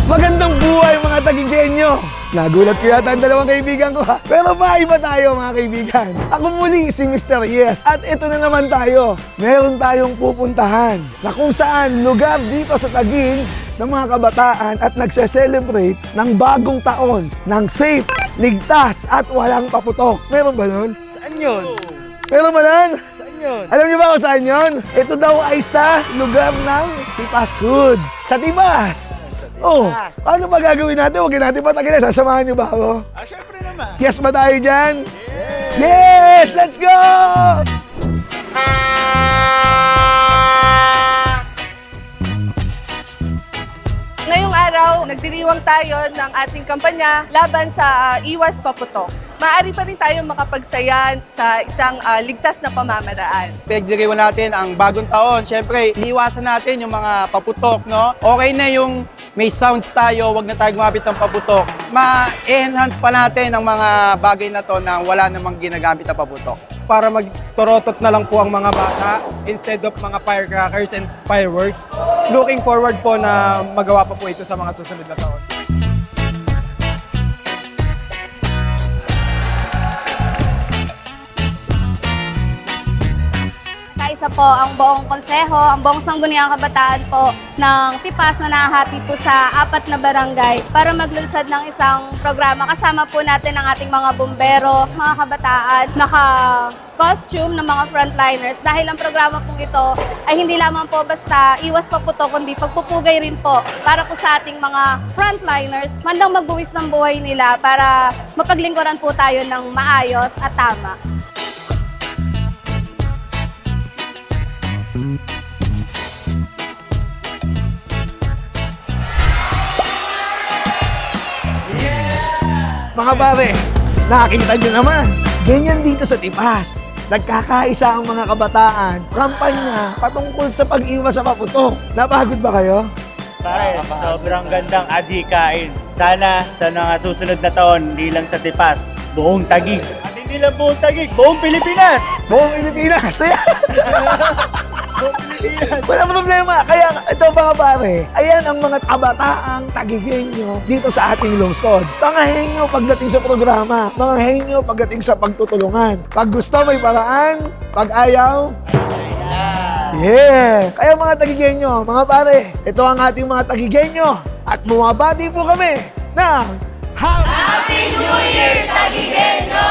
Magandang buhay mga tagigenyo! Nagulat ko yata ang dalawang kaibigan ko ha. Pero maiba tayo mga kaibigan. Ako muli si Mr. Yes. At ito na naman tayo. Meron tayong pupuntahan na kung saan lugar dito sa Taguig ng mga kabataan at nagse-celebrate ng bagong taon ng safe, ligtas at walang paputok. Meron ba nun? Saan yun? Meron ba nun? Saan yun? Alam niyo ba kung saan yun? Ito daw ay sa lugar ng Tipas Hood. Sa Tipas! Oh, ano ba gagawin natin? Huwag natin patagin. Sasamahan niyo ba ako? Syempre naman. Yes ba tayo dyan? Yes! Let's go! Ngayong araw, nagdiriwang tayo ng ating kampanya laban sa iwas paputok. Maaari pa rin tayo makapagsaya sa isang ligtas na pamamaraan. Pagdiriwan natin ang bagong taon. Siyempre, iniwasan natin yung mga paputok, no? Okay na yung may sounds tayo, wag na tayo gumamit ng paputok. Ma-enhance pa natin ang mga bagay na to na wala namang ginagamit na paputok. Para magtorotot na lang po ang mga bata instead of mga firecrackers and fireworks. Looking forward po na magawa pa po ito sa mga susunod na taon. Isa po ang buong konseho, ang buong sangguniang kabataan po ng Tipas na nahahati po sa 4 na barangay para maglunsad ng isang programa. Kasama po natin ang ating mga bumbero, mga kabataan, naka-costume ng mga frontliners dahil ang programa pong ito ay hindi lamang po basta iwas paputok, kundi pagpupugay rin po para po sa ating mga frontliners, mandang magbuwis ng buhay nila para mapaglingkuran po tayo ng maayos at tama. Mga pare, nakakita nyo naman. Ganyan dito sa Tipas. Nagkakaisa ang mga kabataan. Kampanya patungkol sa pag-iwas sa paputok. Napagod ba kayo? Pare, sobrang gandang adhikain. Sana sa mga susunod na taon, hindi lang sa Tipas, buong Taguig. At hindi lang buong Taguig, buong Pilipinas! Buong Pilipinas. Wala problema. Kaya ito mga pare, ayan ang mga kabataang tagigenyo dito sa ating lungsod. Pangahin nyo pagdating sa programa. Pangahin nyo pagdating sa pagtutulungan. Pag gusto, may paraan. Pag ayaw, yeah! Kaya mga tagigenyo, mga pare, ito ang ating mga tagigenyo. At bumabati po kami ng Happy New Year, Tagigenyo!